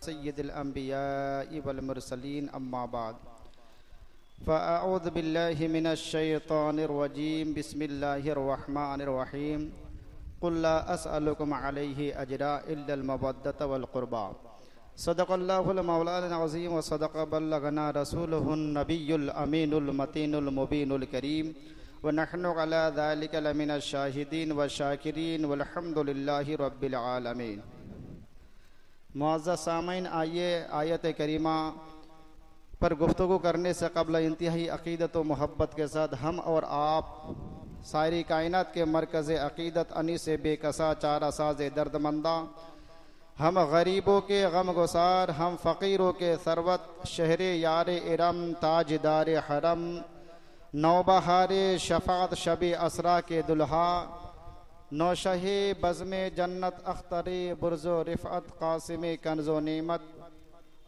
सय्यदिल अंबियाइ वल मुरसलीन अम्मा बाद फ़अऊज़ु बिल्लाहि मिनश शैतानिर रजीम बिस्मिल्लाहिर रहमानिर रहीम क़ुल ला अस्अलुकुम अलैहि अजरा इल्लल मवद्दत वल क़ुरबा सदक़ल्लाहुल मौलाना अज़ीम व सदक़ बल्लगना रसूलुहुन नबियुल अमीनुल मतीनुल मुबीनुल करीम व नहनु अला ज़ालिका लमिनश शाहिदीन व शाकिरीन वल्हम्दुलिल्लाहि रब्बिल आलमीन। मुअज़्ज़ज़ सामीन, आइए आयत करीमा पर गुफ्तगू करने से कबल इंतहाई अक़ीदत व मोहब्बत के साथ हम और आप सारी कायनात के मरकज़ अक़ीदत अनीस बेकसा चारा साज़ दर्दमंदा, हम गरीबों के गम गुसार, हम फ़कीरों के सरवत, शहर यार इरम ताजदार हरम, नौबहार शफ़ात शब असरा के दुल्हा, नौशहे बज़्म जन्नत अख्तरे बुर्ज़ो रिफ़अत क़ासिम कंज़ो नेमत,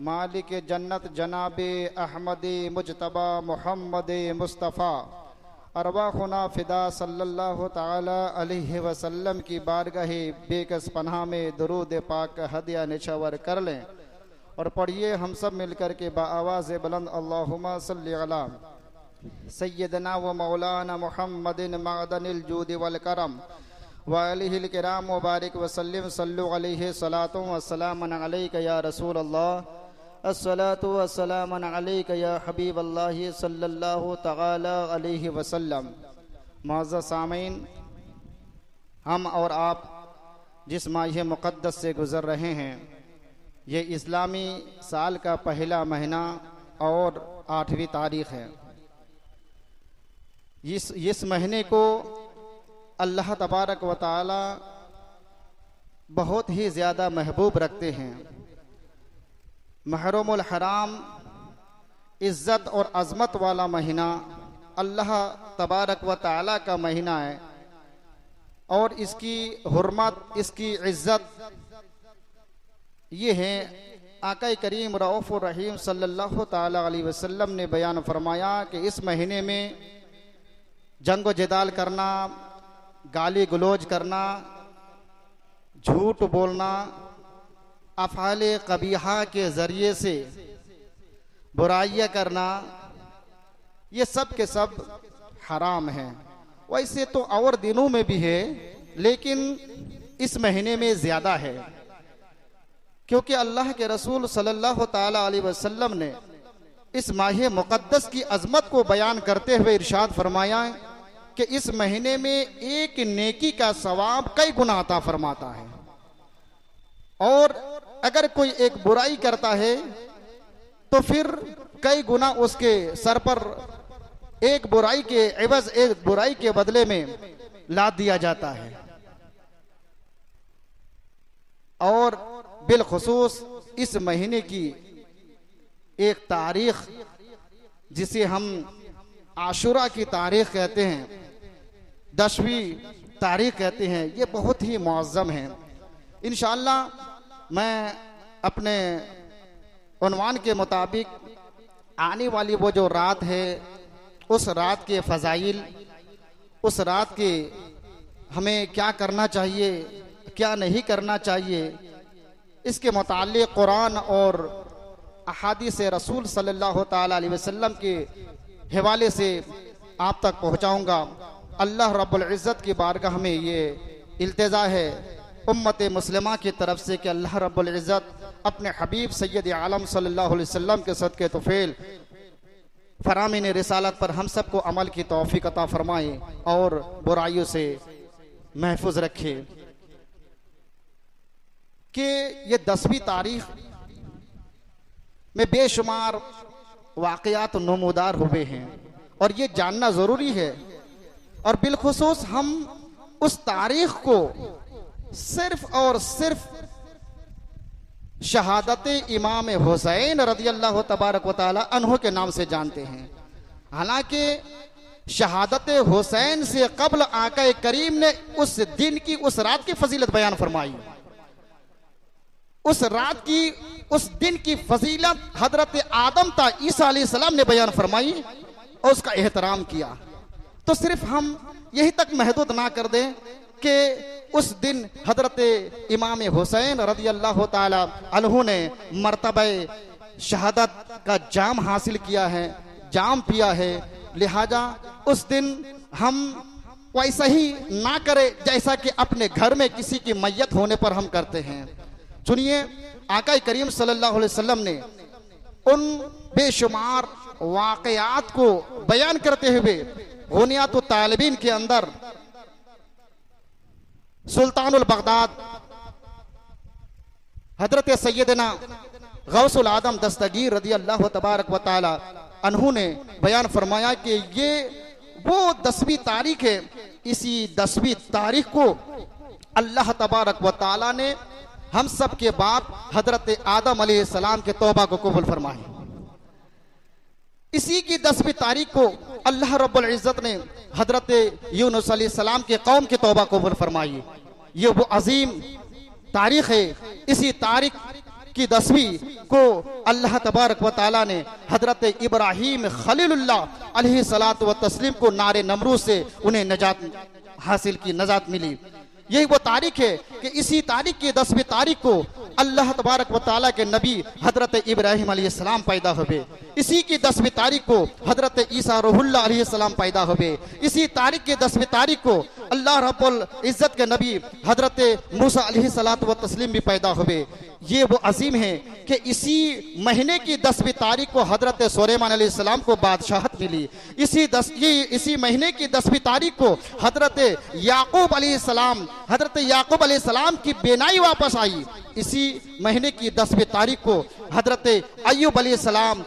मालिक जन्नत जनाब अहमद मुजतबा मोहम्मद मुस्तफ़ा अरवाहुना फ़िदा सल्लल्लाहु ताला अलैहि वसल्लम की बारगाहे बेकस पनाह में दुरूद पाक हदिया निछावर कर लें और पढ़िए हम सब मिलकर के बाआवाज़ बुलंद अल्लाहुम्मा सल्लि अला सय्यदना व मौलाना मुहम्मदिन मअदनिल जूद वल करम व आलिहिल किराम मुबारक वसल्लिम सल्लु अलैहि सलातु व सलामन अलैका या रसूल अल्लाह अस्सलातु वस्सलामु अलैका या हबीब अल्लाह सल्लल्लाहु तआला अलैहि वसल्लम। मुअज़्ज़ज़ सामीन, हम और आप जिस माह मुक़द्दस से गुज़र रहे हैं, ये इस्लामी साल का पहला महीना और 8वीं तारीख़ है। इस महीने को अल्लाह तबारक व तआला बहुत ही ज़्यादा महबूब रखते हैं। महरमुल हराम इज़्ज़त और अज़मत वाला महीना अल्लाह तबारक व तआला का महीना है और इसकी हुर्मत, इसकी इज़्ज़त ये है आका करीम रऊफ़ुर रहीम सल्लल्लाहु ताला अलैहि वसल्लम ने बयान फरमाया कि इस महीने में जंग व जिदाल करना, गाली गलौज करना, झूठ बोलना, अफ़ाले कबीहा के ज़रिए से बुराइयाँ करना, ये सब के सब हराम हैं। वैसे तो और दिनों में भी है, लेकिन इस महीने में ज़्यादा है, क्योंकि अल्लाह के रसूल सल्लल्लाहु ताला अलैहि वसल्लम ने इस माह मुक़द्दस की अज़मत को बयान करते हुए इरशाद फरमाया कि इस महीने में एक नेकी का सवाब कई गुना अता फरमाता है और अगर कोई एक बुराई करता है तो फिर कई गुना उसके सर पर एक बुराई के एवज एक बुराई के बदले में लाद दिया जाता है। और बिलखुसूस इस महीने की एक तारीख जिसे हम आशुरा की तारीख कहते हैं, 10वीं तारीख कहते हैं, ये बहुत ही मुअज़्ज़म है। इंशाअल्लाह मैं अपने उन्वान के मुताबिक आने वाली वो जो रात है, उस रात के फ़ज़ाइल, उस रात के हमें क्या करना चाहिए, क्या नहीं करना चाहिए, इसके मुताल्लिक़ कुरान और अहादीस रसूल सल्लल्लाहु ताला अलैहि वसल्लम के हवाले से आप तक पहुँचाऊँगा। अल्लाह रब्बुल इज़्ज़त की बारगाह में ये इल्तिजा है उम्मत मुस्लिमा की तरफ से कि अल्लाह रब्बुल इज़्ज़त अपने हबीब सैयद आलम सल्लल्लाहु अलैहि वसल्लम के सदक़े तुफ़ैल फरामीन रिसालत पर हम सबको अमल की तौफ़ीक़ अता फरमाए और बुराइयों से महफूज रखे। कि ये 10वीं तारीख में बेशुमार वाक़यात नमूदार हुए हैं और ये जानना ज़रूरी है। और बिलखुसूस हम उस तारीख को सिर्फ और सिर्फ शहादत इमाम हुसैन रज़ियल्लाहु तबारक व तआला अन्हु के नाम से जानते हैं। हालांकि शहादत हुसैन से कबल आका करीम ने उस दिन की, उस रात की फजीलत बयान फरमाई। उस रात की, उस दिन की फजीलत हजरत आदम ता ईसा अलैहिस्सलाम ने बयान फरमाई और उसका एहतराम किया। तो सिर्फ हम यही तक महदूद ना कर दें कि उस दिन हजरत इमाम हुसैन रज़ी अल्लाह ताला अन्हु ने मर्तबा शहादत का जाम हासिल किया है, जाम पिया है। लिहाजा उस दिन हम वैसा ही ना करें जैसा कि अपने घर में किसी की मैयत होने पर हम करते हैं। सुनिए, आका करीम सल्लल्लाहु अलैहि वसल्लम ने उन बेशुमार वाक़यात को बयान करते हुए गुनियात तालिबीन के अंदर सुल्तानुल बगदाद हजरत सैयदना गौसुल आदम दस्तगीर रज़ी अल्लाह तबारक व तआला अन्हु ने बयान फरमाया कि ये वो 10वीं तारीख है। इसी 10वीं तारीख को अल्लाह तबारक व तआला ने हम सब के बाप हजरत आदम अलैहिस्सलाम के तौबा को कबूल फरमाए। इसी की 10वीं तारीख को अल्लाह रब्बुल इज्जत ने हजरत यूनुस अलैहिस्सलाम के कौम की तौबा कबूल फरमाई। ये वो अजीम तारीख है। इसी तारीख की 10वीं को अल्लाह तबारक व तआला ने हजरत इब्राहीम खलीलुल्लाह अलैहि सलातो व तस्लीम को नारे नमरूज से उन्हें नजात हासिल की, नजात मिली। यही वो तारीख है कि इसी तारीख की 10वीं तारीख को अल्लाह तबारक व तआला के नबी हजरत इब्राहीम अलैहिस्सलाम पैदा हुए। इसी की 10वीं तारीख को हजरत ईसा रूहुल्लाह अलैहिस्सलाम पैदा हुए। इसी तारीख की 10वीं तारीख को अल्लाह रब्बुल इज्जत के नबी हजरत मूसा अलैहिस्सलातु व तस्लीम भी पैदा हुए। ये वो अजीम है कि इसी महीने की 10वीं तारीख को हजरत सुलेमान अलैहिस्सलाम को बादशाहत मिली। इसी महीने की 10वीं तारीख को हजरत याकूब अलैहिस्सलाम की बेनाई वापस आई। इसी महीने की 10वीं तारीख को हजरत अय्यूब अलैहिस्सलाम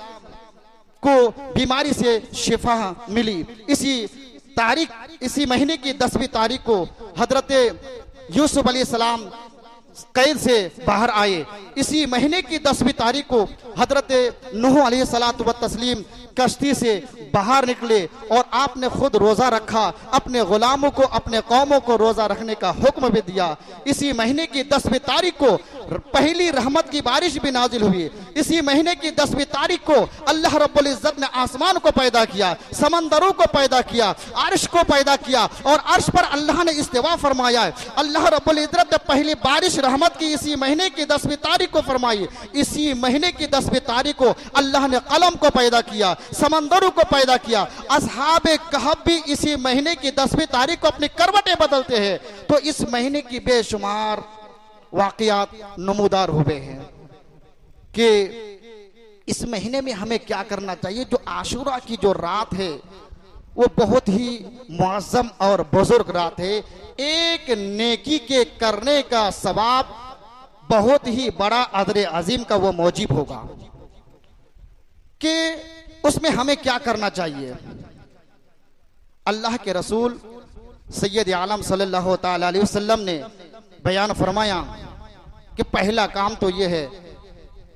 को बीमारी से शिफा मिली। इसी महीने की 10वीं तारीख को हजरत यूसुफ अलैहिस्सलाम कैद से बाहर आए। इसी महीने की 10वीं तारीख को हजरत नूह अलैहिस्सलातु व तस्लीम कश्ती से बाहर निकले और आपने खुद रोजा रखा, अपने गुलामों को, अपने कौमों को रोजा रखने का हुक्म भी दिया। इसी महीने की 10वीं तारीख को पहली रहमत की बारिश भी नाजिल हुई। इसी महीने की 10वीं तारीख को अल्लाह रब्बुल इज्जत ने आसमान को पैदा किया, समंदरों को पैदा किया, अर्श को पैदा किया और अर्श पर अल्लाह ने इस्तिवा फरमाया। अल्लाह रब्बुल इज्जत ने पहली बारिश रहमत की इसी महीने की 10वीं तारीख को फरमाई। इसी महीने की 10वीं तारीख को अल्लाह ने कलम को पैदा किया, समंदरों को पैदा किया। असहाबे कहफ भी इसी महीने की 10वीं तारीख को अपनी करवटें बदलते हैं। तो इस महीने की बेशुमार वाक़यात नमूदार हुए हैं कि इस महीने में हमें क्या करना चाहिए। जो आशूरा की जो रात है वो बहुत ही मुअज़्ज़म और बुजुर्ग रात है। एक नेकी के करने का सवाब बहुत ही बड़ा अजर अजीम का वो मौजिब होगा कि उसमें हमें क्या करना चाहिए। अल्लाह के रसूल सैयद आलम सल्लल्लाहु ताला अलैहि वसल्लम ने बयान फरमाया कि पहला काम तो यह है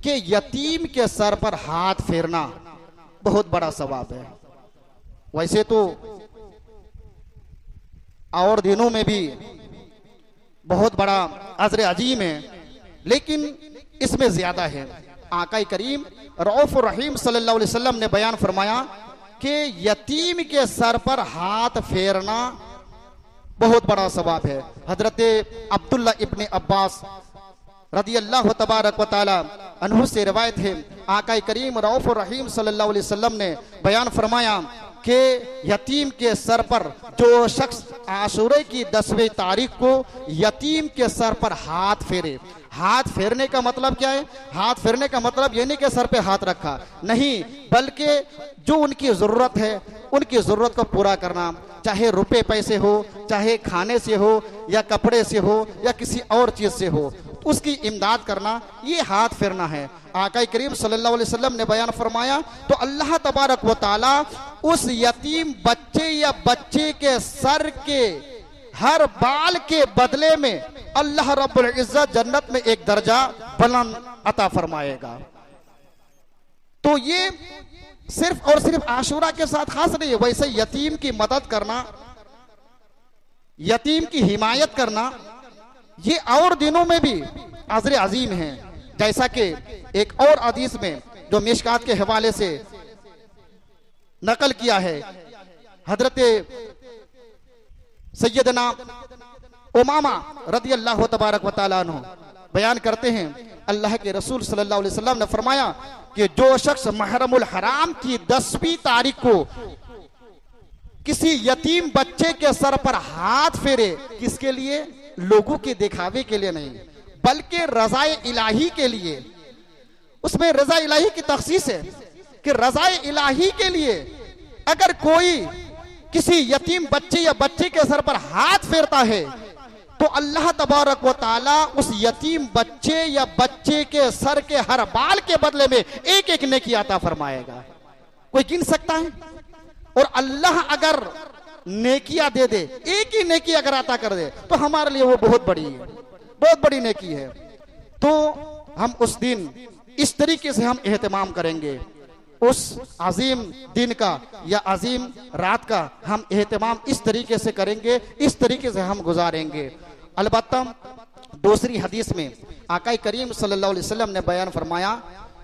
कि यतीम के सर पर हाथ फेरना बहुत बड़ा सवाब है। वैसे तो और दिनों में भी बहुत बड़ा अजर अजीम है, लेकिन इसमें ज्यादा है। आका करीम रऊफ रहीम सल्लल्लाहु अलैहि वसल्लम ने बयान फरमाया कि यतीम के सर पर हाथ फेरना बहुत बड़ा सवाब है। हजरत अब्दुल्ला इब्ने अब्बास रज़ी अल्लाह तबारक व तआला अन्हु से रिवायत है, आका करीम रऊफ रहीम सल्लल्लाहु अलैहि वसल्लम ने बयान फरमाया कि यतीम के सर पर जो शख्स आशूरे की 10वीं तारीख को यतीम के सर पर हाथ फेरे। हाथ फेरने का मतलब क्या है? हाथ फेरने का मतलब ये नहीं कि सर पे हाथ रखा, नहीं, बल्कि जो उनकी जरूरत है उनकी जरूरत को पूरा करना, चाहे रुपए पैसे हो, चाहे खाने से हो या कपड़े से हो या किसी और चीज से हो, उसकी इमदाद करना, ये हाथ फेरना है। आका करीम सल्लल्लाहु अलैहि वसल्लम ने बयान फरमाया तो अल्लाह तबारक व तआला उस यतीम बच्चे या बच्चे के सर के हर बाल के बदले में अल्लाह रब्बुल इज्जत जन्नत में एक दर्जा बुलंद अता फरमाएगा। तो ये सिर्फ और सिर्फ आशूरा के साथ खास नहीं है, वैसे यतीम की मदद करना, यतीम की हिमायत करना, ये और दिनों में भी अजर अजीम है। जैसा कि एक और हदीस में जो मिशकात के हवाले से नकल किया है, हजरत सैयदना उमामा रदी अल्लाह तबारक व तआला अन्हु बयान करते हैं, अल्लाह के रसूल सल्लल्लाहु अलैहि वसल्लम ने फरमाया कि जो शख्स महरमुल हराम की 10वीं तारीख को किसी यतीम बच्चे के सर पर हाथ फेरे, किसके लिए? लोगों के दिखावे के लिए नहीं, बल्कि रज़ाए इलाही के लिए। उसमें रज़ा इलाही की तखसीस है कि रज़ाए इलाही के लिए अगर कोई किसी यतीम बच्चे या बच्चे के सर पर हाथ फेरता है तो अल्लाह तबारक व ताला उस यतीम बच्चे या बच्चे के सर के हर बाल के बदले में एक एक नेकी अता फरमाएगा। कोई गिन सकता है? और अल्लाह अगर नेकियां दे दे, एक ही नेकी अगर अता कर दे तो हमारे लिए वो बहुत बड़ी है, बहुत बड़ी नेकी है। तो हम उस दिन इस तरीके से हम एहतमाम करेंगे, उस अजीम दिन का या अजीम रात का हम एहतमाम इस तरीके से करेंगे, इस तरीके से हम गुजारेंगे। अलबत्ता दूसरी हदीस में आका करीम सल्लल्लाहु अलैहि वसल्लम ने बयान फरमाया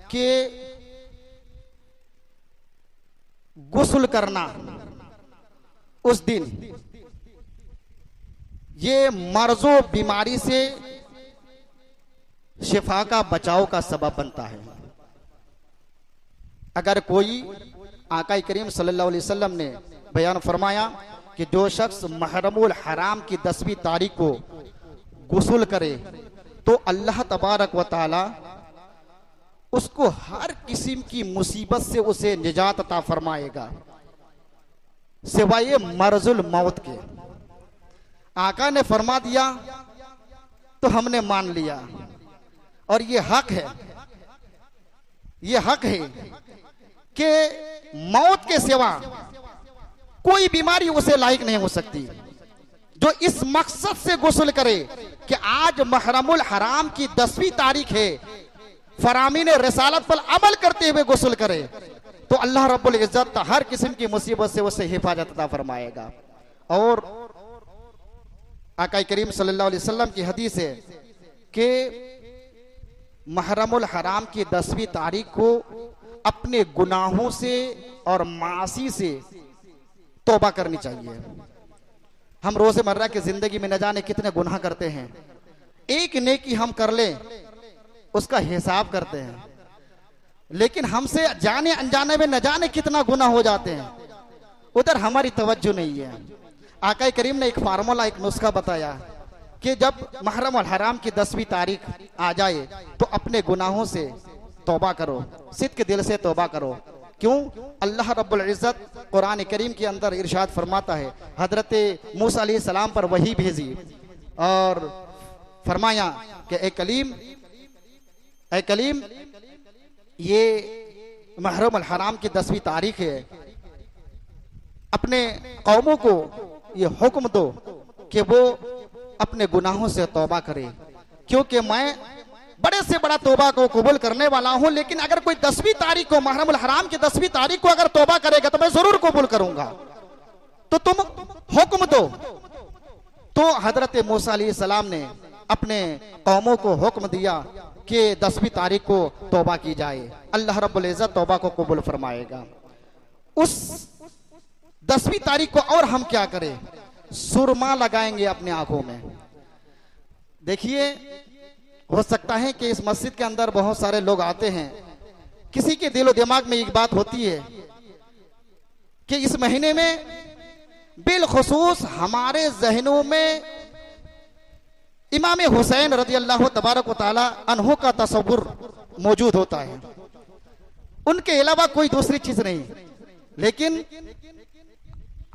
कि गुस्ल करना उस दिन ये मर्जो बीमारी से शिफा का बचाव का सबब बनता है। अगर कोई आका करीम सल्लल्लाहु अलैहि वसल्लम ने बयान फरमाया कि जो शख्स महरमुल हराम की 10वीं तारीख को गुस्ल करे तो अल्लाह तबारक व ताला उसको हर किस्म की मुसीबत से उसे निजात अता फरमाएगा सिवाय मर्जुल मौत के। आका ने फरमा दिया तो हमने मान लिया, और ये हक है, ये हक है कि मौत के सिवा कोई बीमारी उसे लायक नहीं हो सकती। जो इस मकसद से गुस्ल करे कि आज महरमुल हराम की 10वीं तारीख है, फरामीन रिसालत पर अमल करते हुए गुस्ल करे तो अल्लाह रब्बुल इज्जत हर किस्म की मुसीबत से उसे हिफाजत अता फरमाएगा। और आका करीम सल्लल्लाहु अलैहि वसल्लम की हदीस है कि महरमुल हराम की 10वीं तारीख को अपने गुनाहों से और मासी से तौबा करनी चाहिए। हम रोजमर्रा की जिंदगी में न जाने कितने गुनाह करते हैं, एक नेकी हम कर लें उसका हिसाब करते हैं, लेकिन हमसे जाने अनजाने में न जाने कितना गुनाह हो जाते हैं, उधर हमारी तवज्जो नहीं है। आका करीम ने एक फार्मूला, एक नुस्खा बताया कि जब महरमुल हराम की 10वीं तारीख आ जाए तो अपने गुनाहों से तौबा करो, सिद्क के दिल से तौबा करो। क्यों? अल्लाह रब्बुल इज्जत कुरान करीम के अंदर इरशाद फरमाता है, हजरत मूसा अलैहि सलाम पर वही भेजी और फरमाया कि ए कलीम ये महरमुल हराम की 10वीं तारीख है, अपने कौमों को ये हुक्म दो कि वो अपने गुनाहों से तौबा करे, क्योंकि मैं बड़े से बड़ा तौबा को कबूल करने वाला हूं। लेकिन अगर कोई 10वीं तारीख को, महरमुल हराम की 10वीं तारीख को अगर तौबा करेगा तो मैं जरूर कबूल करूंगा, तो तुम हुक्म दो। तो हजरत मूसा अलैहि सलाम ने अपने कौमों को हुक्म दिया कि 10वीं तारीख को तौबा की जाए, अल्लाह रब्बुल इज्जत तौबा को कबूल फरमाएगा। उस 10वीं तारीख को और हम क्या करें? सुरमा लगाएंगे अपने आंखों में। देखिए, हो सकता है कि इस मस्जिद के अंदर बहुत सारे लोग आते हैं, किसी के दिलो दिमाग में एक बात होती है कि इस महीने में बिलखुसूस हमारे जहनों में इमाम हुसैन रज़ी अल्लाह तबारक व तआला अन्हु का तसव्वुर मौजूद होता है, उनके अलावा कोई दूसरी चीज नहीं। लेकिन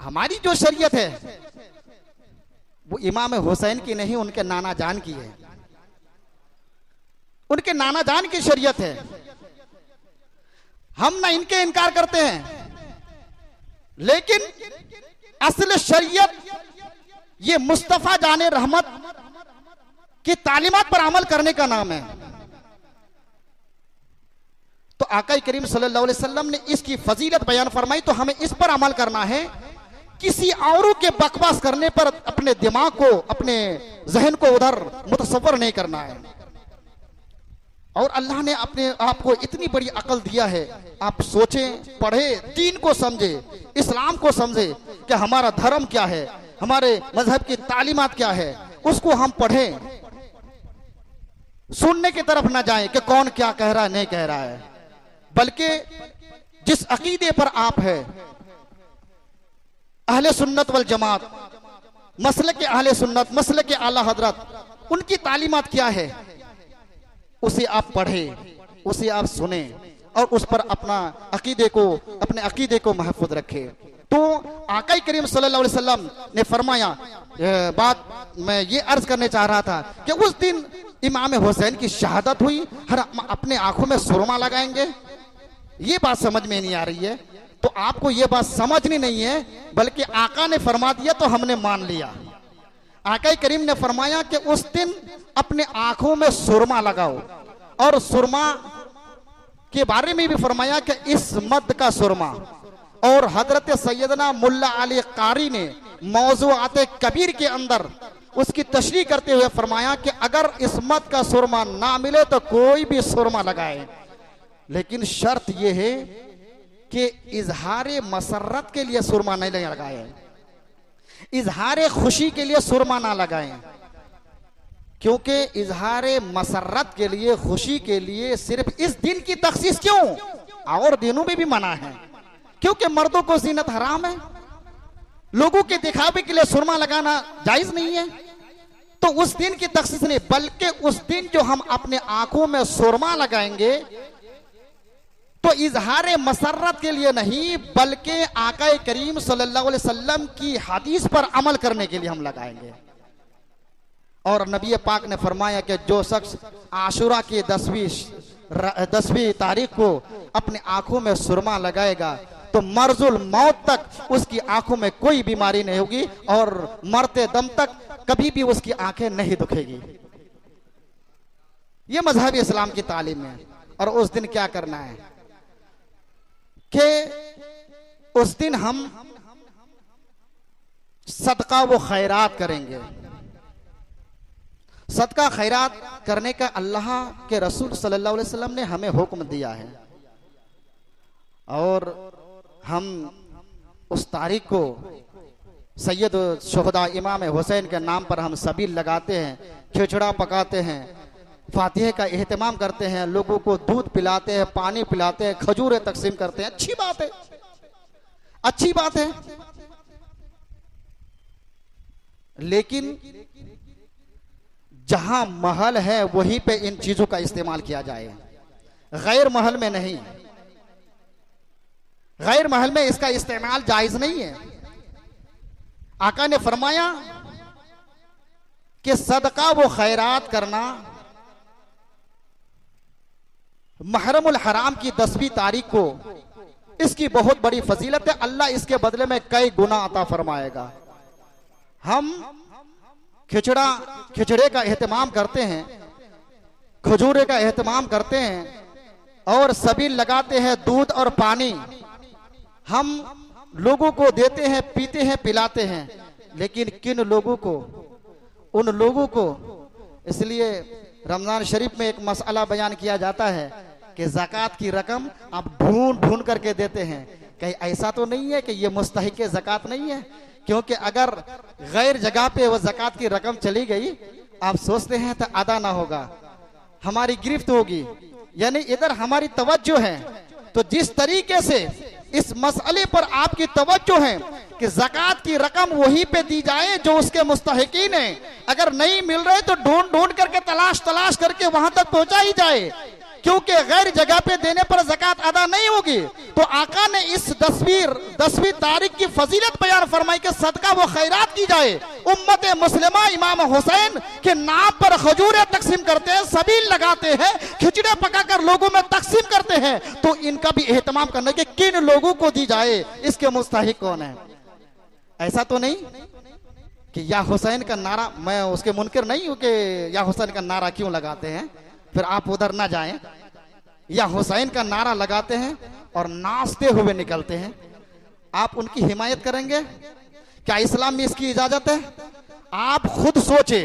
हमारी जो शरीयत है वो इमाम हुसैन की नहीं, उनके नाना जान की है, उनके नाना जान की शरीयत है। हम ना इनके इनकार करते हैं, लेकिन असल शरीयत ये मुस्तफा जाने रहमत की तालीमात पर अमल करने का नाम है। तो आका करीम सल्लल्लाहु अलैहि वसल्लम ने इसकी फजीलत बयान फरमाई, तो हमें इस पर अमल करना है। किसी औरों के बकवास करने पर अपने दिमाग को, अपने जहन को उधर मुतसव्वर नहीं करना है। और अल्लाह ने अपने आप को इतनी बड़ी अकल दिया है, आप सोचें, पढ़े, दीन को समझे, इस्लाम को समझे कि हमारा धर्म क्या है, हमारे मजहब की तालीमात क्या है, उसको हम पढ़ें, सुनने की तरफ ना जाएं कि कौन क्या कह रहा है नहीं कह रहा है, बल्कि जिस अकीदे पर आप है, अहले सुन्नत वल जमात, मसलक अहले सुन्नत, मसलक आला हजरत, उनकी तालीमात क्या है उसे आप पढ़ें, उसे आप सुने और उस पर अपने अकीदे को महफूज रखें। तो आका करीम सल्लल्लाहु अलैहि वसल्लम ने फरमाया, बात मैं ये अर्ज करने चाह रहा था कि उस दिन इमाम हुसैन की शहादत हुई, हर अपने आंखों में सुरमा लगाएंगे, ये बात समझ में नहीं आ रही है। तो आपको ये बात समझनी नहीं है, बल्कि आका ने फरमा दिया तो हमने मान लिया। आका करीम ने फरमाया कि उस दिन अपने आंखों में सुरमा लगाओ, और सुरमा के बारे में भी फरमाया कि इस मद का सुरमा। और हजरत सैयदना मुल्ला अली कारी ने मौज़ूआत कबीर के अंदर उसकी तशरीह करते हुए फरमाया कि अगर इस मद का सुरमा ना मिले तो कोई भी सुरमा लगाए, लेकिन शर्त यह है कि इजहार मसरत के लिए सुरमा नहीं लगाए, इजहार खुशी के लिए सुरमा ना लगाएं, क्योंकि इजहार मसरत के लिए, खुशी के लिए सिर्फ इस दिन की तखसीस क्यों, और दिनों में भी मना है, क्योंकि मर्दों को जीनत हराम है, लोगों के दिखावे के लिए सुरमा लगाना जायज नहीं है। तो उस दिन की तखसीस नहीं, बल्कि उस दिन जो हम अपने आंखों में सुरमा लगाएंगे तो इजहार मसरत के लिए नहीं, बल्कि आका करीम सल्लल्लाहु अलैहि वसल्लम की हदीस पर अमल करने के लिए हम लगाएंगे। और नबी पाक ने फरमाया कि जो शख्स आशुरा की 10वीं तारीख को अपने आंखों में सुरमा लगाएगा तो मर्जुल मौत तक उसकी आंखों में कोई बीमारी नहीं होगी, और मरते दम तक कभी भी उसकी आंखें नहीं दुखेगी। यह मजहब इस्लाम की तालीम है। और उस दिन क्या करना है कि उस दिन हम सदका व खैरात करेंगे। सदका खैरात करने का अल्लाह के रसूल सल्लल्लाहु अलैहि वसल्लम ने हमें हुक्म दिया है, और हम उस तारीख को सैयद शुहदा इमाम हुसैन के नाम पर हम सबील लगाते हैं, खिचड़ा पकाते हैं, फातिहे का एहतमाम करते हैं, लोगों को दूध पिलाते हैं, पानी पिलाते हैं, खजूरें तकसीम करते हैं। अच्छी बात है, अच्छी बात है, लेकिन जहां महल है वहीं पे इन चीजों का इस्तेमाल किया जाए, गैर महल में नहीं। गैर महल में इसका इस्तेमाल जायज नहीं है। आका ने फरमाया कि सदका व खैरात करना महरमुल हराम की 10वीं तारीख को, इसकी बहुत बड़ी फजीलत है। अल्लाह इसके बदले में कई गुना अता फरमाएगा। हम खिचड़े का एहतमाम करते हैं, खजूरे का एहतमाम करते हैं और सबील लगाते हैं, दूध और पानी हम लोगों को देते हैं, पीते हैं, पिलाते हैं, लेकिन किन लोगों को, उन लोगों को। इसलिए रमजान शरीफ में एक मसला बयान किया जाता है कि ज़कात की रकम आप ढूंढ करके देते हैं। कहीं ऐसा तो नहीं है कि ये मुस्तहिक ज़कात नहीं है? क्योंकि अगर गैर जगह पे वो ज़कात की रकम चली गई, आप सोचते हैं तो अदा ना होगा, हमारी गिरफ्त होगी, यानी इधर हमारी तवज्जो है। तो जिस तरीके से इस मसले पर आपकी तवज्जो है कि ज़कात की रकम वहीं पे दी जाए जो उसके मुस्तहिकीन है, अगर नहीं मिल रहे तो ढूंढ करके तलाश करके वहां तक पहुंचा ही जाए, क्योंकि गैर जगह पे देने पर ज़कात अदा नहीं होगी। तो आका ने इस 10वीं तारीख की फजीलत बयान फरमाई कि सदका व खैरात की जाए। उम्मत मुस्लिमा इमाम हुसैन के नाम पर खजूरें तकसीम करते हैं, सबील लगाते हैं, खिचड़े पकाकर लोगों में तकसीम करते हैं, तो इनका भी एहतमाम करना कि किन लोगों को दी जाए, इसके मुस्तहिक कौन है। ऐसा तो नहीं कि या हुसैन का नारा, मैं उसके मुनकर नहीं हूं कि या हुसैन का नारा क्यों लगाते हैं, फिर आप उधर ना जाएं। या हुसैन का नारा लगाते हैं और नाचते हुए निकलते हैं, आप उनकी हिमायत करेंगे? क्या इस्लाम में इसकी इजाजत है? आप खुद सोचे।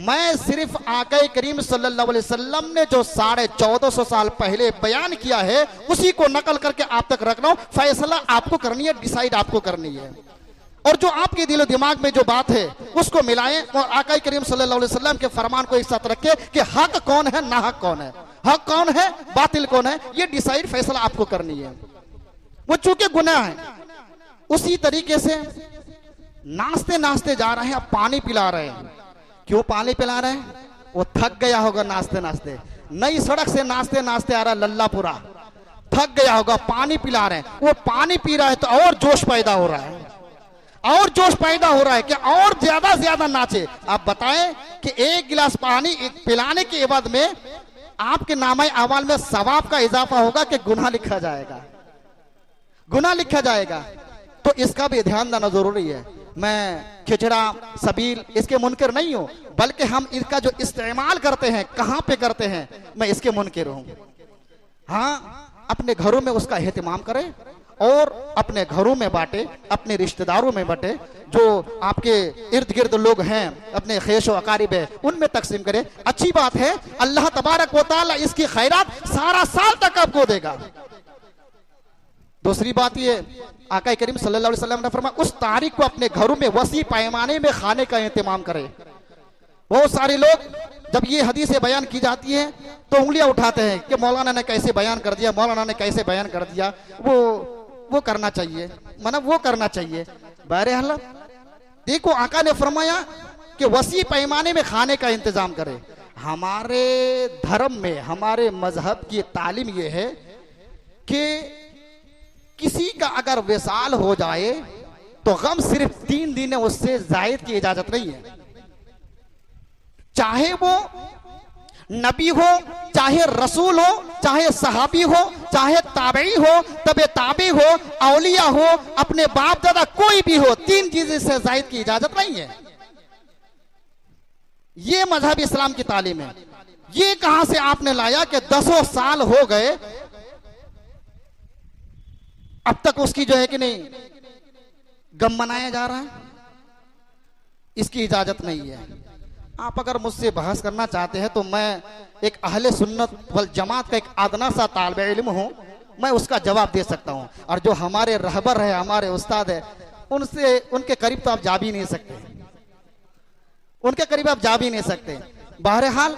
मैं सिर्फ आका करीम सल्लल्लाहु अलैहि वसल्लम ने जो 1450 साल पहले बयान किया है उसी को नकल करके आप तक रख रहा हूं। फैसला आपको करनी है, डिसाइड आपको करनी है। और जो आपके दिलो दिमाग में जो बात है उसको मिलाएं और आका करीम सल्लल्लाहु अलैहि वसल्लम के फरमान को एक साथ रखें कि हक कौन है, नाहक कौन है, हक कौन है, बातिल कौन है, ये डिसाइड फैसला आपको करनी है। वो चूंकि गुनाह है, उसी तरीके से नाचते नाचते जा रहे हैं, अब पानी पिला रहे हैं। क्यों पानी पिला रहे हैं? वो थक गया होगा नाचते नाचते, नई सड़क से नाचते नाचते आ रहा लल्लापुरा, थक गया होगा, पानी पिला रहे हैं। वो पानी पी रहा है तो और जोश पैदा हो रहा है, और जोश पैदा हो रहा है कि और ज्यादा ज्यादा नाचे। आप बताएं कि एक गिलास पानी पिलाने के एवज में आपके नामे अमाल में सवाब का इजाफा होगा कि गुनाह लिखा जाएगा, गुनाह लिखा जाएगा। तो इसका भी ध्यान देना जरूरी है। मैं खिचड़ा सबील इसके मुनकर नहीं हूं, बल्कि हम इसका जो इस्तेमाल करते हैं कहां पे करते हैं, मैं इसके मुनकर हूं। हाँ, अपने घरों में उसका एहतमाम करें और अपने घरों में बांटे, अपने रिश्तेदारों में बांटे, जो आपके इर्द गिर्द लोग हैं, अपने खेश व अकारिब है, उनमें तकसीम करें। अच्छी बात है, अल्लाह तबारक व तआला इसकी खैरात सारा साल तक आपको देगा। दूसरी बात ये, आका करीम सल्लल्लाहु अलैहि वसल्लम ने फरमाया उस तारीख को अपने घरों में वसी पैमाने में खाने का इंतजाम करें। बहुत सारे लोग जब ये हदीसें बयान की जाती है तो उंगलियां उठाते हैं कि मौलाना ने कैसे बयान कर दिया, मौलाना ने कैसे बयान कर दिया, वो करना चाहिए, मतलब वो करना चाहिए। बहरहाल देखो, आका ने फरमाया कि वसी पैमाने में खाने का इंतजाम करें। हमारे धर्म में, हमारे मजहब की तालीम यह है कि किसी का अगर विसाल हो जाए तो गम सिर्फ 3 दिन है, उससे जायद की इजाजत नहीं है। चाहे वो नबी हो, चाहे रसूल हो, चाहे सहाबी हो, चाहे ताबई हो, तबे ताबी हो, औलिया हो, अपने बाप दादा कोई भी हो, 3 चीजें से जायद की इजाजत नहीं है। ये मजहब इस्लाम की तालीम है। ये कहां से आपने लाया कि 10 साल हो गए अब तक उसकी जो है कि नहीं गम मनाया जा रहा है? इसकी इजाजत नहीं है। आप अगर मुझसे बहस करना चाहते हैं तो मैं एक अहले सुन्नत वल जमात का एक अदना सा तालिब इल्म हूं, मैं उसका जवाब दे सकता हूं। और जो हमारे रहबर है, हमारे उस्ताद है, उनसे उनके करीब तो आप जा भी नहीं सकते, उनके करीब आप जा भी नहीं सकते। बहरहाल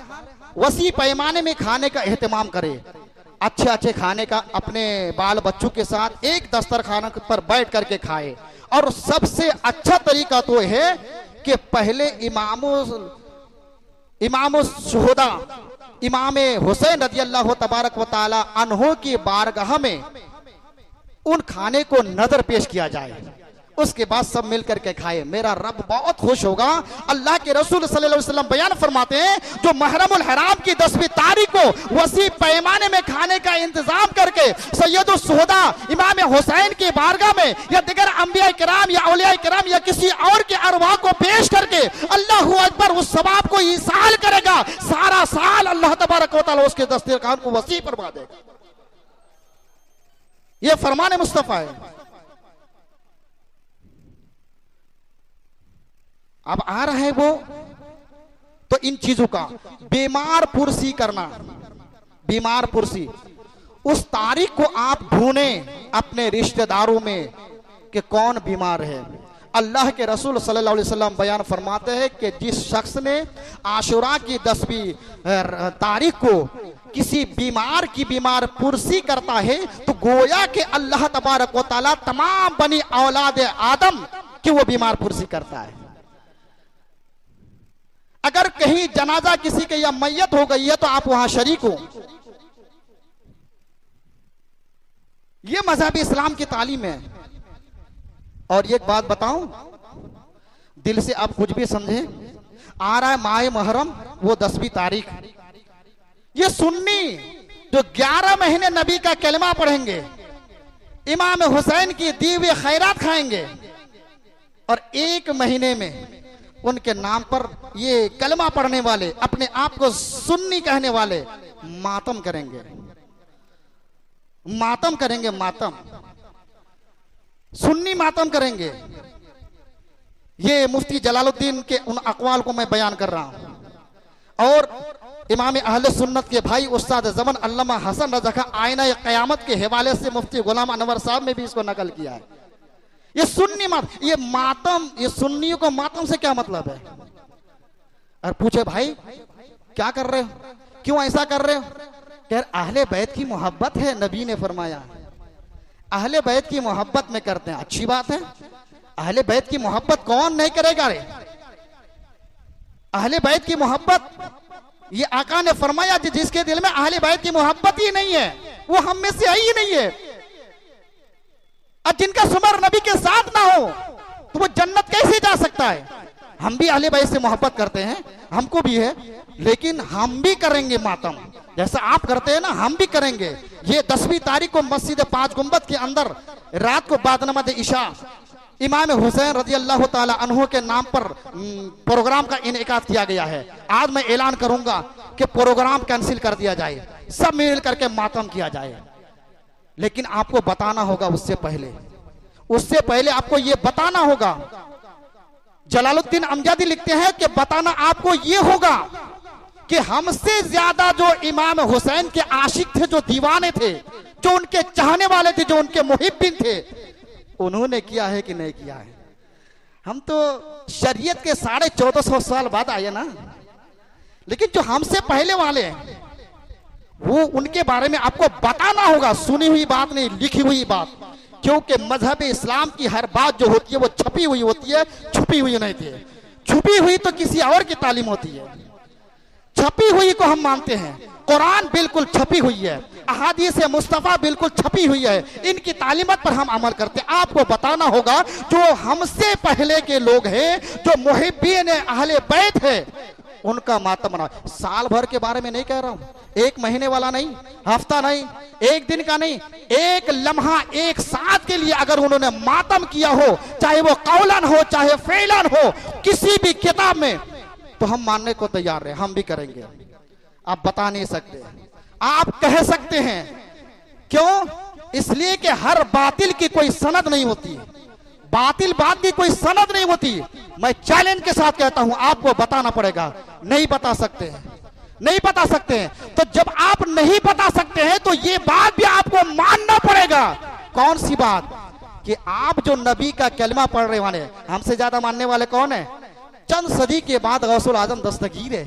वसी पैमाने में खाने का एहतमाम करें, अच्छे अच्छे खाने का अपने बाल बच्चों के साथ एक दस्तरखाना पर बैठ करके खाए। और सबसे अच्छा तरीका तो है कि पहले इमाम शुहदा इमाम हुसैन रज़ी अल्लाह तबारक व तआला अन्हो की बारगाह में उन खाने को नजर पेश किया जाए, उसके बाद सब मिल करके खाए। मेरा रब बहुत खुश होगा। अल्लाह के रसूल सल्लल्लाहु अलैहि वसल्लम बयान फरमाते हैं, जो महरमुल हराम की 10वीं तारीख को वसी पैमाने में खाने का इंतजाम करके सैयदुल शुहदा इमाम हुसैन की बारगाह में या दिगर अंबिया किराम या औलिया किराम या किसी और के अरवाह को पेश करके अल्लाहू अकबर उस सवाब को ईसाल करेगा, सारा साल अल्लाह तबारक व तआला उसके दस्तरखान को वसी फरमा देगा। यह फरमान मुस्तफा है। अब आ रहा है वो, तो इन चीजों का बीमार पुरसी करना, बीमार पुरसी, उस तारीख को आप ढूंढें अपने रिश्तेदारों में कि कौन बीमार है। अल्लाह के रसूल सल्लल्लाहु अलैहि वसल्लम बयान फरमाते हैं कि जिस शख्स ने आशुरा की 10वीं तारीख को किसी बीमार की बीमार पुरसी करता है तो गोया कि अल्लाह तबारक व तआला तमाम बनी औलाद आदम की वो बीमार पुरसी करता है। अगर कहीं जनाजा किसी के या मैयत हो गई है तो आप वहां शरीक हो। यह मजहब इस्लाम की तालीम है। और एक बात बताऊं, दिल से आप कुछ भी समझे, आ रहा है माह मुहर्रम, वो 10वीं तारीख, ये सुन्नी जो 11 महीने नबी का कलमा पढ़ेंगे, इमाम हुसैन की दी हुई खैरात खाएंगे, और 1 महीने में उनके नाम पर ये कलमा पढ़ने वाले, अपने आप को सुन्नी कहने वाले मातम करेंगे, मातम करेंगे, मातम, सुन्नी मातम करेंगे। ये मुफ्ती जलालुद्दीन के उन अक़वाल को मैं बयान कर रहा हूं। और इमाम अहले सुन्नत के भाई उस्ताद ज़मान अल्लामा हसन रज़ा खां आईना क़यामत के हवाले से मुफ्ती गुलाम अनवर साहब ने भी इसको नकल किया है ये सुन्नी ये मातम, ये सुन्नियों को मातम से क्या मतलब है? और पूछे भाई क्या कर रहे हो, क्यों ऐसा कर रहे हो? यार अहले बैत की मोहब्बत है, नबी ने फरमाया अहले बैत की मोहब्बत में करते हैं, अच्छी बात है। अहले बैत की मोहब्बत कौन नहीं करेगा रे? अहले बैत की मोहब्बत, ये आका ने फरमाया जिसके दिल में अहले बैत की मोहब्बत ही नहीं है वो हम में से ही नहीं है। और जिनका सुमर नबी के साथ ना हो तो वो जन्नत कैसे जा सकता है? हम भी अहले बैत से मोहब्बत करते हैं, हमको भी है, लेकिन हम भी करेंगे मातम जैसा आप करते हैं ना, हम भी करेंगे। ये 10वीं तारीख को मस्जिद 5 गुंबद के अंदर रात को बाद नमाज इशा इमाम हुसैन रजी अल्लाह ताला अन्हु के नाम पर प्रोग्राम का इनेकाद किया गया है। आज मैं ऐलान करूंगा कि प्रोग्राम कैंसिल कर दिया जाए, सब मिल करके मातम किया जाए। लेकिन आपको बताना होगा उससे पहले आपको ये बताना होगा। जलालुद्दीन अमजदी लिखते हैं कि बताना आपको ये होगा कि हमसे ज्यादा जो इमाम हुसैन के आशिक थे, जो दीवाने थे, जो उनके चाहने वाले थे, जो उनके मुहिब्बिन थे, उन्होंने किया है कि नहीं किया है? हम तो शरीयत के 1450 साल बाद आए ना, लेकिन जो हमसे पहले वाले हैं वो उनके बारे में आपको बताना होगा। सुनी हुई बात नहीं, लिखी हुई बात, क्योंकि मजहब इस्लाम की हर बात जो होती है वो छपी हुई होती है, छुपी हुई नहीं थी। छुपी हुई तो किसी और की तालीम होती है, छपी हुई को हम मानते हैं। कुरान बिल्कुल छपी हुई है, अहादीस मुस्तफा बिल्कुल छपी हुई है, इनकी तालीमत पर हम अमल करते हैं। आपको बताना होगा जो हमसे पहले के लोग हैं, जो मुहिब्बीन अहले बैत है, उनका मातम मनाओ। साल भर के बारे में नहीं कह रहा हूं, 1 महीने वाला नहीं, हफ्ता नहीं, 1 दिन का नहीं, 1 लम्हा, 1 साथ के लिए अगर उन्होंने मातम किया हो, चाहे वो कौलन हो चाहे फेलन हो, किसी भी किताब में, तो हम मानने को तैयार हैं, हम भी करेंगे। आप बता नहीं सकते, आप कह सकते हैं। क्यों? इसलिए कि हर बातिल की कोई सनद नहीं होती, बातिल बात की कोई सनद नहीं होती। मैं चैलेंज के साथ कहता हूं, आपको बताना पड़ेगा। नहीं बता सकते हैं, नहीं बता सकते हैं, तो जब आप नहीं बता सकते हैं तो ये बात भी आपको मानना पड़ेगा। कौन सी बात? कि आप जो नबी का कलमा पढ़ रहे वाले, हमसे ज्यादा मानने वाले कौन है? चंद सदी के बाद गौसुल आजम दस्तगीर है,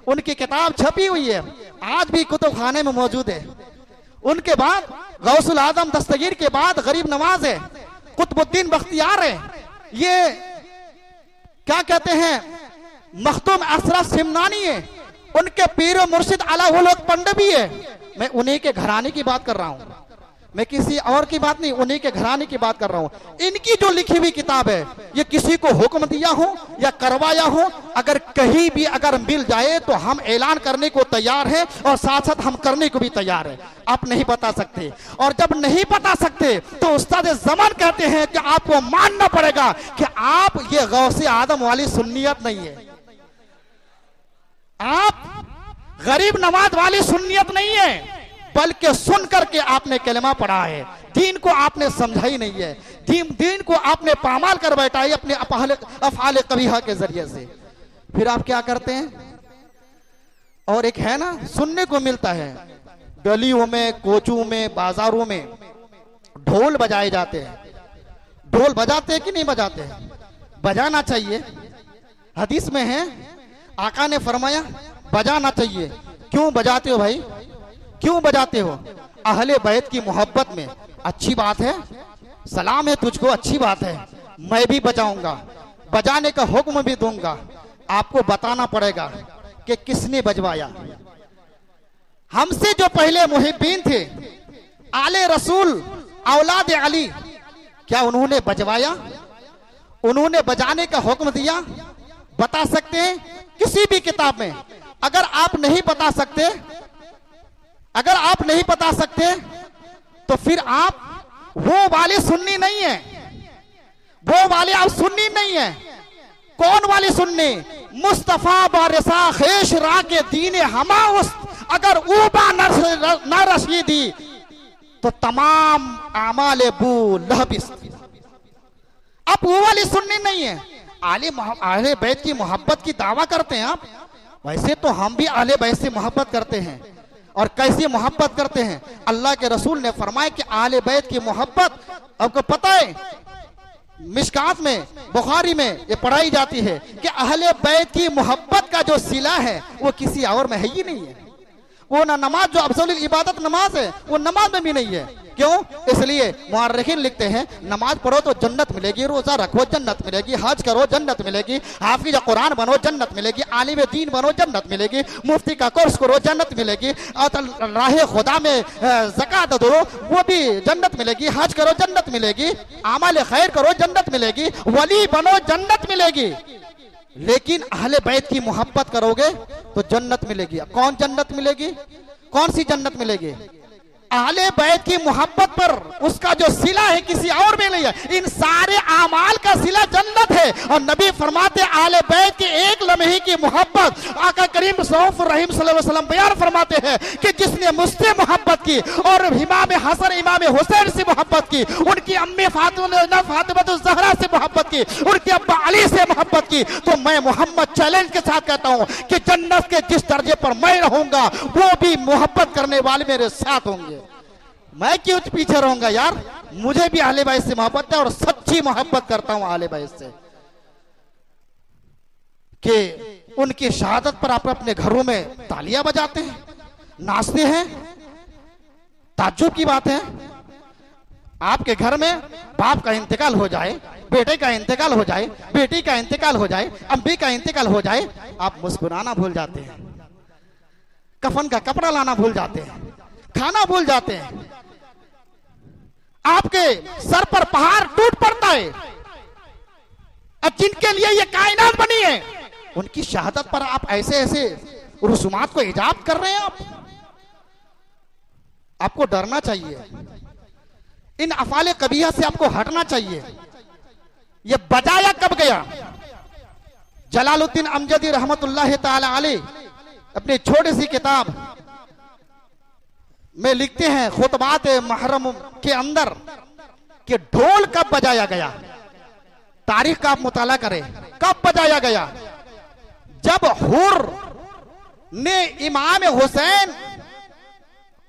उनकी किताब छपी हुई है, आज भी कुतुब खाने में मौजूद है। उनके बाद गौसुल आजम दस्तगीर के बाद गरीब नवाज है, कुतुबुद्दीन बख्तियार है, ये क्या कहते हैं, मखदूम अशरफ सिमनानी है, उनके पीर मुर्शिद अलाउल हक पंडवी है। मैं उन्हीं के घराने की बात कर रहा हूं, मैं किसी और की बात नहीं, उन्हीं के घराने की बात कर रहा हूं। इनकी जो लिखी हुई किताब है, ये किसी को हुक्म दिया हो या करवाया हो, अगर कहीं भी अगर मिल जाए तो हम ऐलान करने को तैयार हैं और साथ साथ हम करने को भी तैयार हैं। आप नहीं बता सकते, और जब नहीं बता सकते तो उस्ताद ज़मान कहते हैं कि आपको मानना पड़ेगा कि आप ये गौसे आदम वाली सुन्नियत नहीं है, आप गरीब नवाज वाली सुन्नियत नहीं है, बल्कि सुन करके आपने कलमा पढ़ा है, दीन को आपने समझा ही नहीं है, दीन को आपने पामाल कर बैठा है अपने अफ़आल कबीहा के जरिए से। फिर आप क्या करते हैं? और एक है ना, सुनने को मिलता है गलियों में, कोचों में, बाजारों में ढोल बजाए जाते हैं। ढोल बजाते हैं कि नहीं बजाते हैं? बजाना चाहिए, हदीस में है, आका ने फरमाया बजाना चाहिए। क्यों बजाते हो भाई, क्यों बजाते हो? अहले बैत की मोहब्बत में। अच्छी बात है, सलाम है तुझको, अच्छी बात है, मैं भी बजाऊंगा, बजाने का हुक्म भी दूंगा। आपको बताना पड़ेगा कि किसने बजवाया। हमसे जो पहले मुहिब्बीन थे, आले रसूल, औलाद अली, क्या उन्होंने बजवाया? उन्होंने बजाने का हुक्म दिया? बता सकते हैं किसी भी किताब में? अगर आप नहीं बता सकते, अगर आप नहीं बता सकते तो फिर आप वो वाले सुन्नी नहीं है, वो वाले आप सुन्नी नहीं है। कौन वाले सुन्नी? मुस्तफा बारिसा खेश रा के दीने हमा उस, अगर ऊबा न रशीदी तो तमाम आमाले बू लहबिस। आप वो वाली सुन्नी नहीं है। आले बैत की मोहब्बत की दावा करते हैं आप, वैसे तो हम भी आले बैत से मोहब्बत करते हैं। और कैसी मोहब्बत करते हैं? अल्लाह के रसूल ने फरमाया कि आले बैत की मोहब्बत, आपको पता है मिशकात में, बुखारी में ये पढ़ाई जाती है कि अहले बैत की मोहब्बत का जो सिला है वो किसी और में है ही नहीं है। वो ना नमाज, जो अफजल इबादत नमाज है, वो नमाज में भी नहीं है। क्यों? इसलिए मुअर्रिखीन लिखते हैं नमाज पढ़ो तो जन्नत मिलेगी, रोजा रखो जन्नत मिलेगी, हज करो जन्नत मिलेगी, हाफिज कुरान बनो जन्नत मिलेगी, आलिम दीन बनो जन्नत मिलेगी, मुफ्ती का कोर्स करो जन्नत मिलेगी, और राह खुदा में ज़कात दो वो भी जन्नत मिलेगी, हज करो जन्नत मिलेगी, आमाल खैर करो जन्नत मिलेगी, वली बनो जन्नत मिलेगी। लेकिन अहले बैत की मोहब्बत करोगे तो जन्नत मिलेगी। कौन जन्नत मिलेगी? कौन सी जन्नत मिलेगी? अहले बैत की मोहब्बत पर उसका जो सिला है किसी और में नहीं है। इन सारे आमाल का सिला जन्नत है। और नबी फरमाते अहले बैत की एक लम्हे की मोहब्बत, आका करीम सल्लल्लाहु अलैहि वसल्लम बयान फरमाते हैं कि जिसने मुझसे मोहब्बत की और इमाम हसन इमाम हुसैन से मोहब्बत की, उनकी अम्मी फातिमा ज़हरा से मोहब्बत की, उनके अब्बा अली से मोहब्बत की, तो मैं मोहम्मद चैलेंज के साथ कहता हूं कि जन्नत के जिस दर्जे पर मैं रहूंगा वो भी मोहब्बत करने वाले मेरे साथ होंगे। मैं क्यों पीछे रहूंगा यार? मुझे भी अहले बैत से मोहब्बत है और सच्ची मोहब्बत करता हूं अहले बैत से, कि उनकी शहादत पर आप अपने घरों में तालियां बजाते हैं, नाचते हैं। ताज्जुब की बात है, आपके घर में बाप का इंतकाल हो जाए, बेटे का इंतकाल हो जाए, बेटी का इंतकाल हो जाए, अम्मी का इंतकाल हो जाए, आप मुस्कुराना भूल जाते हैं, कफन का कपड़ा लाना भूल जाते हैं, खाना भूल जाते हैं। आपके सर पर पहाड़ टूट पड़ता है। अब जिनके लिए ये कायनात बनी है उनकी शहादत पर आप ऐसे ऐसे रुसूमात को इजाद कर रहे हैं। आपको डरना चाहिए, इन अफाले कबीहा से आपको हटना चाहिए। ये बजाया कब गया? जलालुद्दीन अमजदी रहमतुल्लाह ताला अलैह अपनी छोटी सी किताब में लिखते हैं खुतबात महरम के अंदर कि ढोल कब बजाया गया। तारीख का आप मुताला करें, कब बजाया गया? जब हुर ने इमाम हुसैन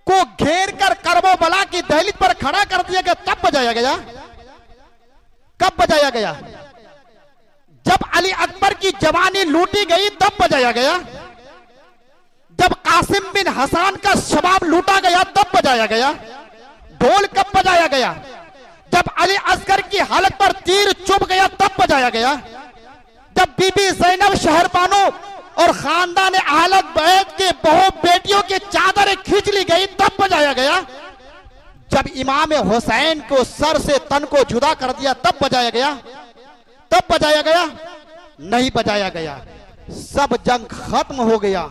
को घेर कर करबला की दहलीज पर खड़ा कर दिया गया, तब बजाया गया। कब बजाया गया? जब अली अकबर की जवानी लूटी गई तब बजाया गया। जब कासिम बिन हसन का शबाब लूटा गया तब बजाया गया। ढोल कब बजाया गया? जब अली असगर की हालत पर तीर चुभ गया तब बजाया गया। जब बीबी ज़ैनब शहरबानो और खानदान अहले बैत के बहु बेटियों की चादरें खींच ली गई तब बजाया गया। जब इमाम हुसैन को सर से तन को जुदा कर दिया तब बजाया गया। तब बजाया गया? नहीं बजाया गया। सब जंग खत्म हो गया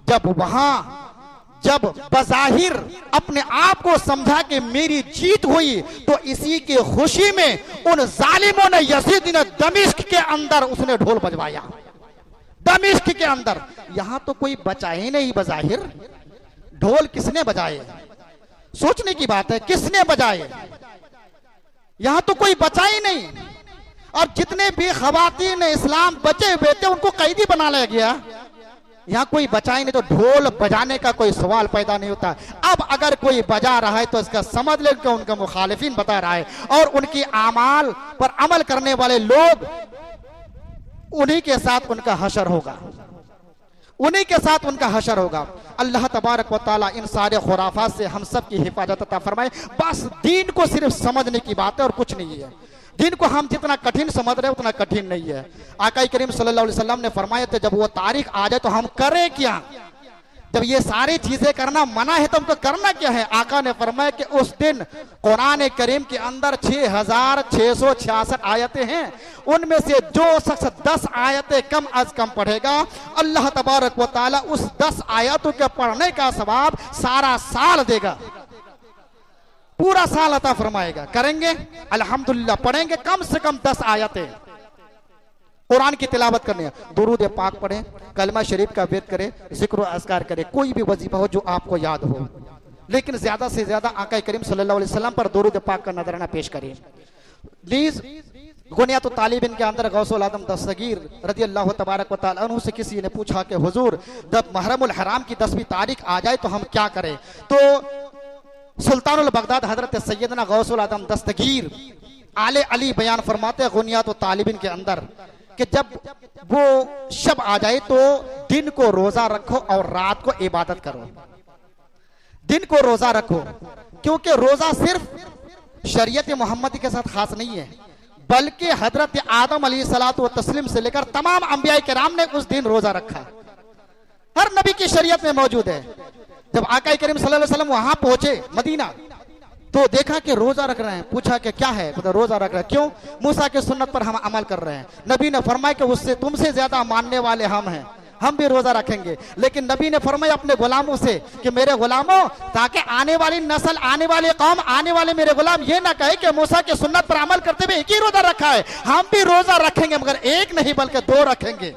जब बज़ाहिर अपने आप को समझा कि मेरी जीत हुई, तो इसी की खुशी में उन जालिमों ने यजीद ने दमिश्क के अंदर उसने ढोल बजवाया। दमिश्क के अंदर, यहां तो कोई बचा ही नहीं बज़ाहिर। ढोल किसने बजाए? सोचने की बात है, किसने बजाए? यहां तो कोई बचा ही नहीं। और जितने भी खवातीन इस्लाम बचे हुए थे उनको कैदी बना लिया गया। यहाँ कोई बचा ही नहीं, तो ढोल बजाने का कोई सवाल पैदा नहीं होता। अब अगर कोई बजा रहा है तो इसका समझ ले कि उनका मुखालिफिन बता रहा है, और उनकी आमाल पर अमल करने वाले लोग, उन्हीं के साथ उनका हशर होगा, उन्हीं के साथ उनका हशर होगा। अल्लाह तबारक व तआला इन सारे खुराफात से हम सब की हिफाजत अता फरमाए। बस दीन को सिर्फ समझने की बात है और कुछ नहीं है। दिन को हम जितना कठिन समझ रहे उतना कठिन नहीं है। आका करीम सल्लल्लाहु अलैहि वसल्लम ने फरमाया था, जब वो तारीख आ जाए तो हम करें क्या? जब ये सारी चीजें करना मना है तो हमको करना क्या है? आका ने फरमाया कि उस दिन कुरान करीम के अंदर 6666 आयतें हैं, उनमें से जो शख्स 10 आयतें कम अज कम पढ़ेगा, अल्लाह तबारक व तआला उस 10 आयतों के पढ़ने का सवाब सारा साल देगा, पूरा साल अता फरमाएगा। करेंगे अल्हम्दुलिल्लाह, पढ़ेंगे कम से कम 10 आयतें, कुरान की तिलावत करनी है, दुरूद पाक पढ़ें, कलमा शरीफ का वेद करें, जिक्र अस्कार करें, कोई भी वजीफा हो जो आपको याद हो, लेकिन ज्यादा से ज्यादा आका करीम सल्लल्लाहु अलैहि वसल्लम पर दुरूद पाक का नजराना पेश करें। प्लीज गुनियात तालिबिन के अंदर गौसुल आदम दस्तगीर रज़ी अल्लाह तबारक व तआला अन्हु से किसी ने पूछा कि हुजूर जब मुहर्रमुल हराम की 10वीं तारीख आ जाए तो हम क्या करें? तो सुल्तानुल बगदाद हजरत सैयदना गौसुल आदम दस्तगीर आले अली बयान फरमाते हैं गुनियात तालिबिन के अंदर कि जब वो शब आ जाए तो दिन को रोजा रखो और रात को इबादत करो। दिन को रोजा रखो, क्योंकि रोजा सिर्फ शरीयत मोहम्मदी के साथ खास नहीं है, बल्कि हजरत आदम अलैहिस्सलातु व तस्लीम से लेकर तमाम अंबिया किराम ने उस दिन रोजा रखा। हर नबी की शरीयत में मौजूद है। जब आका करीम सल्लल्लाहु अलैहि वसल्लम वहां पहुंचे मदीना तो देखा कि रोजा रख रहे हैं। पूछा कि क्या है? तो रोजा रख रहे हैं। क्यों? मूसा के सुन्नत पर हम अमल कर रहे हैं। नबी ने फरमाया कि उससे तुमसे ज्यादा मानने वाले हम हैं, हम भी रोजा रखेंगे। लेकिन नबी ने फरमाया अपने गुलामों से कि मेरे गुलामों, ताकि आने वाली नस्ल, आने वाले कौम, आने वाले मेरे गुलाम ये ना कहे कि मूसा के सुन्नत पर अमल करते हुए एक ही रोजा रखा है। हम भी रोजा रखेंगे, मगर एक नहीं बल्कि दो रखेंगे,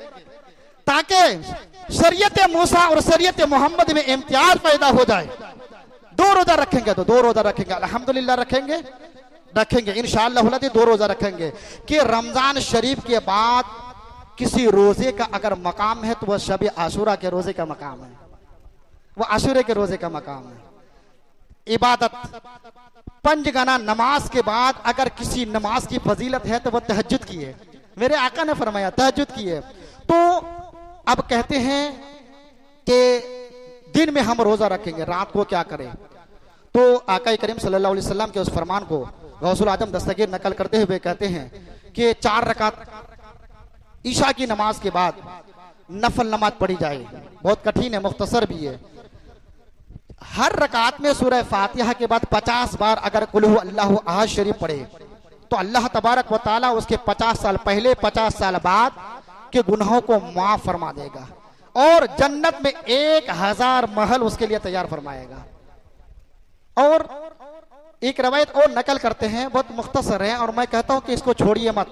ताकि शरीयत मूसा और शरीयत मोहम्मद में इम्तियाज पैदा हो जाए। दो रोजा रखेंगे तो दो रोजा रखेंगे, अल्हम्दुलिल्लाह रखेंगे इंशाअल्लाह दो रोजा रखेंगे। कि रमजान शरीफ के बाद किसी रोजे का अगर मकाम है तो वह शब आशूरा के रोजे का मकाम है, वह आशूरे के रोजे का मकाम है। इबादत पंजगाना नमाज के बाद अगर किसी नमाज की फजीलत है तो वह तहज्जुद की है। मेरे आका ने फरमाया तहज्जुद की है। तो अब कहते हैं कि दिन में हम रोजा रखेंगे, रात को क्या करें? तो आका करीम सल्लल्लाहु अलैहि वसल्लम के उस फरमान को गौसुल आजम दस्तगीर नकल करते हुए कहते हैं कि 4 रकात ईशा की नमाज के बाद नफल नमाज पढ़ी जाए। बहुत कठिन है, मुख्तसर भी है। हर रकात में सूरह फातिहा के बाद 50 बार अगर कुल हु अल्लाहु अहद शरीफ पढ़े तो अल्लाह तबारक व तआला उसके 50 साल पहले 50 साल बाद के गुनाहों को माफ फरमा देगा और जन्नत में 1000 महल उसके लिए तैयार फरमाएगा। और एक रवायत और नकल करते हैं, बहुत मुख्तसर है और मैं कहता हूं कि इसको छोड़िए मत।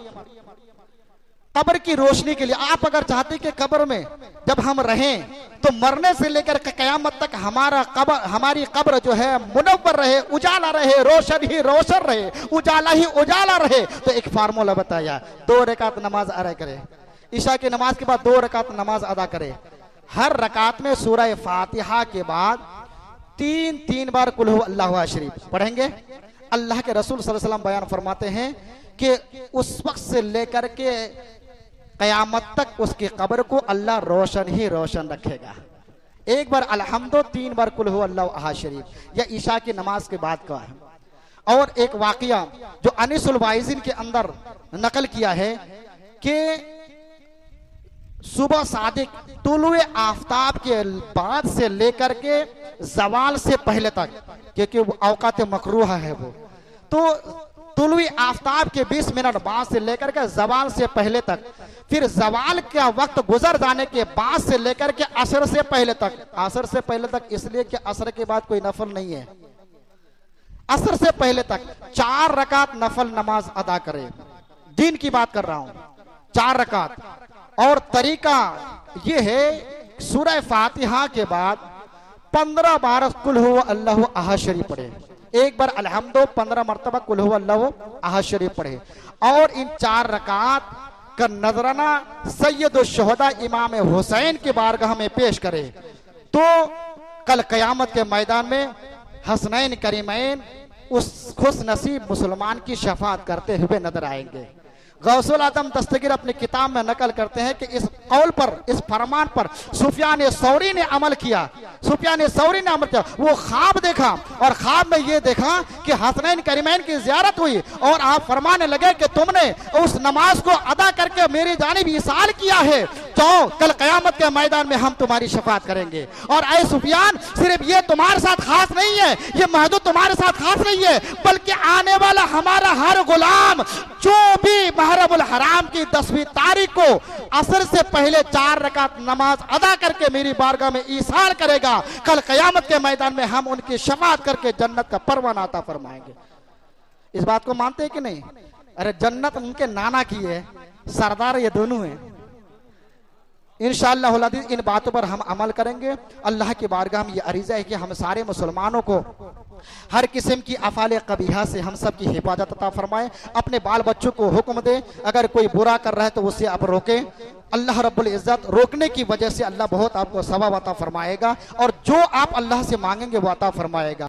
कब्र की रोशनी के लिए आप अगर चाहते हैं कि कब्र में जब हम रहें तो मरने से लेकर क़यामत तक हमारी कब्र जो है मुनव्वर रहे, उजाला रहे, रोशन ही रोशन रहे, उजाला ही उजाला रहे, तो एक फार्मूला बताया, 2 रकात नमाज अदा करे। ईशा की नमाज के बाद 2 रकात नमाज अदा करे। हर रकात में सूरह फातिहा के बाद 3 बार कुल हु अल्लाहु अहद शरीफ पढ़ेंगे। अल्लाह के रसूल सल्लल्लाहु अलैहि वसल्लम बयान फरमाते हैं कि उस वक्त से लेकर के क़यामत तक उसकी कब्र को अल्लाह रोशन ही रोशन रखेगा। एक बार अल्हम्दु, 3 बार कुल हु अल्लाहु अहद शरीफ। यह ईशा की नमाज के बाद का है। और एक वाकया जो अनीसुल वाइजिन के अंदर नकल किया है कि सुबह सादिक तुलुए आफताब के बाद से लेकर के जवाल से पहले तक, क्योंकि वो औकात मकरूह है वो, तो तुलुए आफताब के 20 मिनट बाद से लेकर के जवाल से पहले तक, फिर जवाल का वक्त गुजर जाने के बाद से लेकर के असर से पहले तक। असर से पहले तक इसलिए कि असर के बाद कोई नफल नहीं है। असर से पहले तक 4 रकात नफल नमाज अदा करे। दिन की बात कर रहा हूं, 4 रकात। और तरीका ये है सूरह फातिहा के बाद 15 बार कुल हु अल्लाहु अहद शरीफ पढ़े। एक बार अल्हम्दु, 15 मरतबा कुल हु अल्लाहु अहद शरीफ पढ़े। और इन 4 रकात का नजराना सैयद शुहदा इमाम हुसैन के बारगाह में पेश करे तो कल क़यामत के मैदान में हसनैन करीमैन उस खुश नसीब मुसलमान की शफाअत करते हुए नजर आएंगे। गौसुल आजम दस्तगीर अपनी किताब में नकल करते हैं कि इस कौल पर, इस फरमान पर सुफियान सौरी ने अमल किया। सुफियान सौरी ने अमल किया। वो ख्वाब देखा और ख्वाब में ये देखा कि हसनैन करीमैन की ज़ियारत हुई और आप फरमाने लगे कि तुमने उस नमाज को अदा करके मेरी जानिब इसाल किया है, तो कल क़यामत के मैदान में हम तुम्हारी शफाअत करेंगे। और ऐ सुफियान, सिर्फ ये तुम्हारे साथ खास नहीं है, ये महदूद तुम्हारे साथ खास नहीं है, बल्कि आने वाला हमारा हर गुलाम जो भी मुहर्रमुल हराम की 10वीं तारीख को असर से पहले 4 रकात नमाज अदा करके मेरी बारगाह में ईसार करेगा, कल क़यामत के मैदान में हम उनकी शफाअत करके जन्नत का परवाना अता फरमाएंगे। इस बात को मानते हैं कि नहीं? अरे जन्नत उनके नाना की है, सरदार ये दोनों हैं। इंशाअल्लाह इन बातों पर हम अमल करेंगे। अल्लाह की बारगाह में ये अरीज़ा है कि हम सारे मुसलमानों को हर किस्म की अफ़ाल कबीहा से हम सब की हिफाजत अता फरमाए। अपने बाल बच्चों को हुक्म दे, अगर कोई बुरा कर रहा है तो उससे आप रोकें। अल्लाह रब्बुल इज़्ज़त रोकने की वजह से अल्लाह बहुत आपको सवाब अता फरमाएगा और जो आप अल्लाह से मांगेंगे वो अता फरमाएगा।